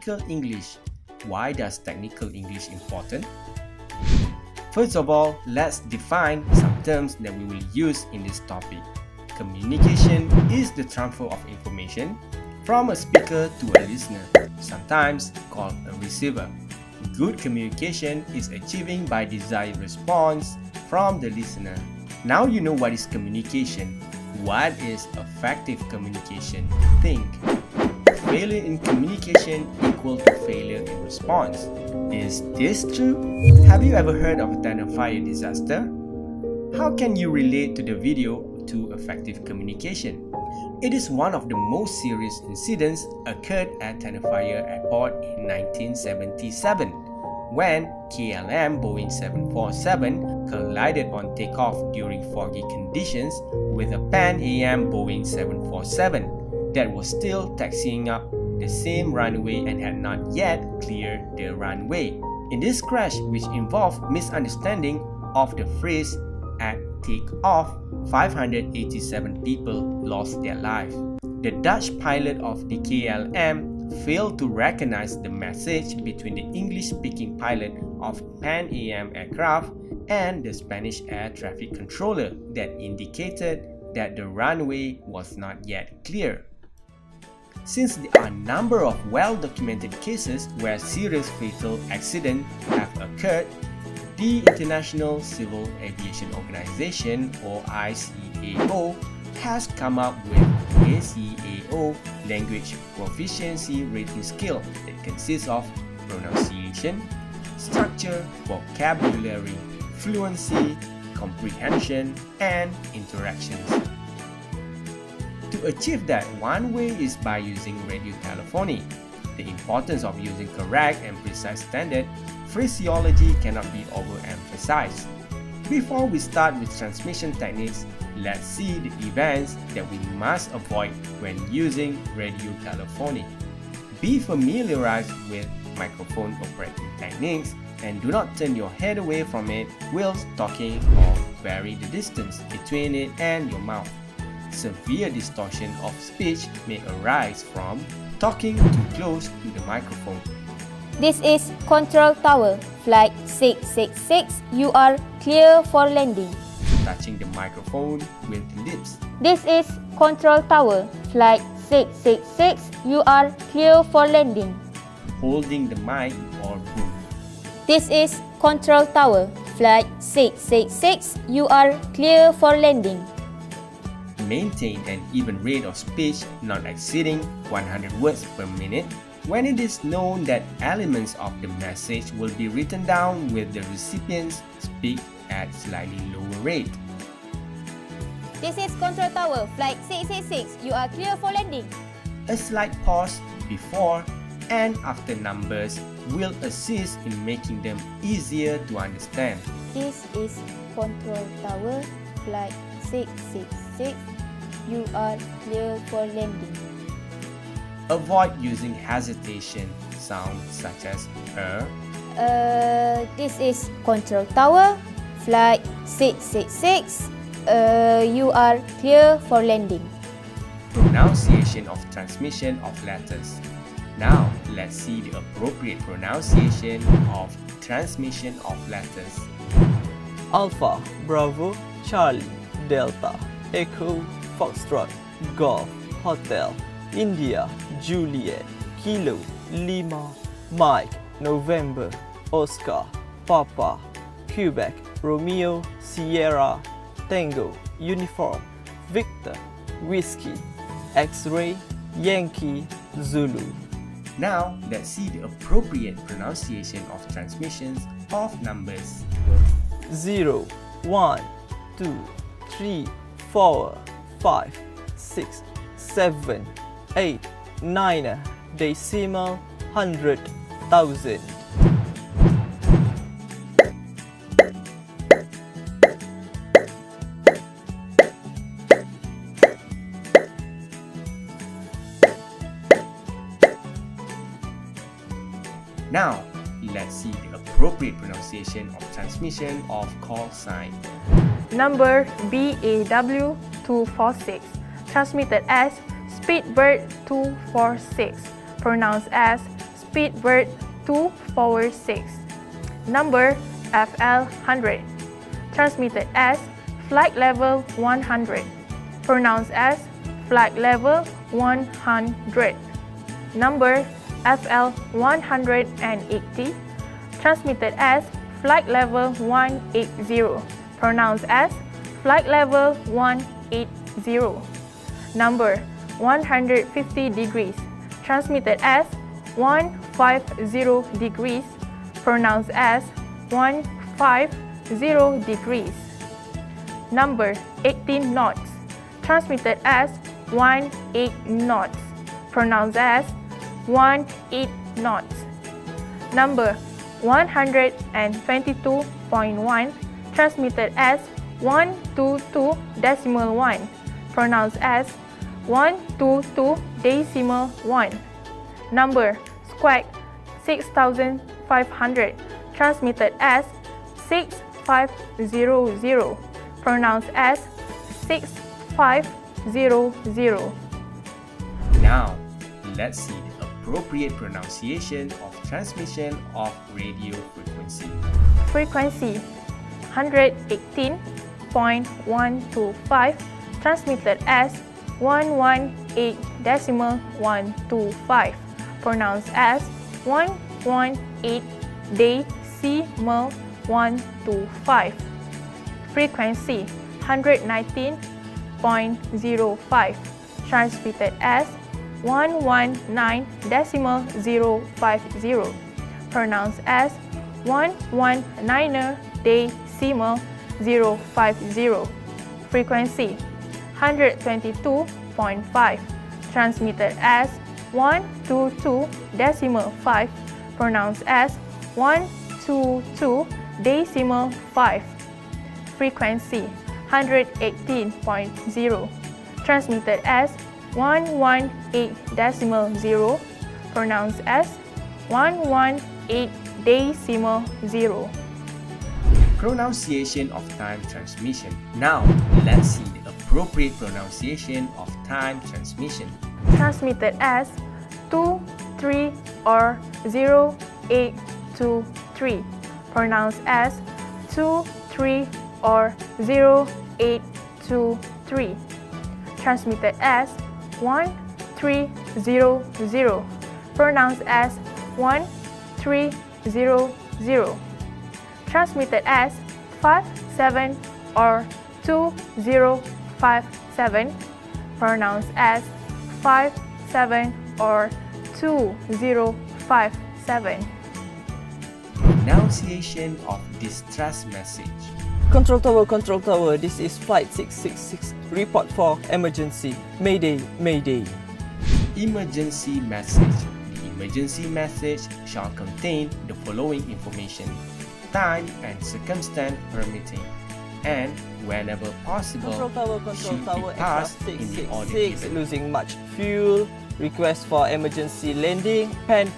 technical English. Why does technical English important? First of all, let's define some terms that we will use in this topic. Communication is the transfer of information from a speaker to a listener, sometimes called a receiver. Good communication is achieving by desired response from the listener. Now you know what is communication. What is effective communication? Think. Failure in communication equal to failure in response. Is this true? Have you ever heard of a Tanah fire disaster? How can you relate to the video to effective communication? It is one of the most serious incidents occurred at Tanah Fire Airport in 1977 when KLM Boeing 747 collided on takeoff during foggy conditions with a Pan Am Boeing 747 that was still taxiing up the same runway and had not yet cleared the runway. In this crash, which involved misunderstanding of the phrase "at takeoff," 587 people lost their life. The Dutch pilot of the KLM failed to recognize the message between the English-speaking pilot of Pan Am aircraft and the Spanish air traffic controller that indicated that the runway was not yet clear. Since there are a number of well-documented cases where serious fatal accidents have occurred, the International Civil Aviation Organization, or ICAO, has come up with ICAO Language Proficiency Rating Scale that consists of pronunciation, structure, vocabulary, fluency, comprehension, and interactions. To achieve that, one way is by using radio telephony. The importance of using correct and precise standard phraseology cannot be overemphasized. Before we start with transmission techniques, let's see the events that we must avoid when using radio telephony. Be familiarized with microphone operating techniques and do not turn your head away from it whilst talking or vary the distance between it and your mouth. Severe distortion of speech may arise from talking too close to the microphone. This is Control Tower, Flight 666. You are clear for landing. Touching the microphone with the lips. This is Control Tower, Flight 666. You are clear for landing. Holding the mic or boom. This is Control Tower, Flight 666. You are clear for landing. Maintain an even rate of speech not exceeding 100 words per minute when it is known that elements of the message will be written down with the recipients speak at slightly lower rate. This is Control Tower, Flight 666. You are clear for landing. A slight pause before and after numbers will assist in making them easier to understand. This is Control Tower, Flight 666. You are clear for landing. Avoid using hesitation sounds such as This is Control Tower, Flight 666. You are clear for landing. Pronunciation of transmission of letters. Now, let's see the appropriate pronunciation of transmission of letters. Alpha, Bravo, Charlie, Delta, Echo, Foxtrot, Golf, Hotel, India, Juliet, Kilo, Lima, Mike, November, Oscar, Papa, Quebec, Romeo, Sierra, Tango, Uniform, Victor, Whiskey, X-Ray, Yankee, Zulu. Now, let's see the appropriate pronunciation of transmissions of numbers. 0, 1, 2, 3, 4, 5, 6, 7, 8, 9, decimal, 100, 1000. Now, let's see the appropriate pronunciation of transmission of call sign. Number BAW246, transmitted as Speedbird 246, pronounced as Speedbird 246. Number FL 100. Transmitted as flight level 100. Pronounced as flight level 100. Number FL 180. Transmitted as flight level 180. Pronounced as flight level 180. Number 150 degrees. Transmitted as 150 degrees. Pronounced as 150 degrees. Number 18 knots. Transmitted as 18 knots. Pronounced as 18 knots. Number 122.1. Transmitted as 122.1. Pronounced as 122.1. Number squawk 6500. Transmitted as 6500. Pronounced as 6500. Now, let's see the appropriate pronunciation of transmission of radio frequency. Frequency 118.125. Transmitted as 118.125. Pronounced as 118.125. Frequency 119.05. Transmitted as 119.050. Pronounced as 119.050. Frequency 122.5. Transmitted as 122.5. Pronounced as 122.5. Frequency 118.0. Transmitted as 118.0. Pronounced as 118.0. Pronunciation of time transmission. Now, let's see the appropriate pronunciation of time transmission. Transmitted as 23 or 0823. Pronounced as 23 or 0823. Transmitted as 1300. Pronounced as 1300. Transmitted as 57 or 2057. Pronounced as 57 or 2057. Pronunciation of distress message. Control Tower, this is Flight 666. Report for emergency. Mayday, Mayday. Emergency message. The emergency message shall contain the following information: time and circumstance permitting, and whenever possible, Control should Tower, be passed in the order 666. given. Losing much fuel. Request for emergency landing. Pen.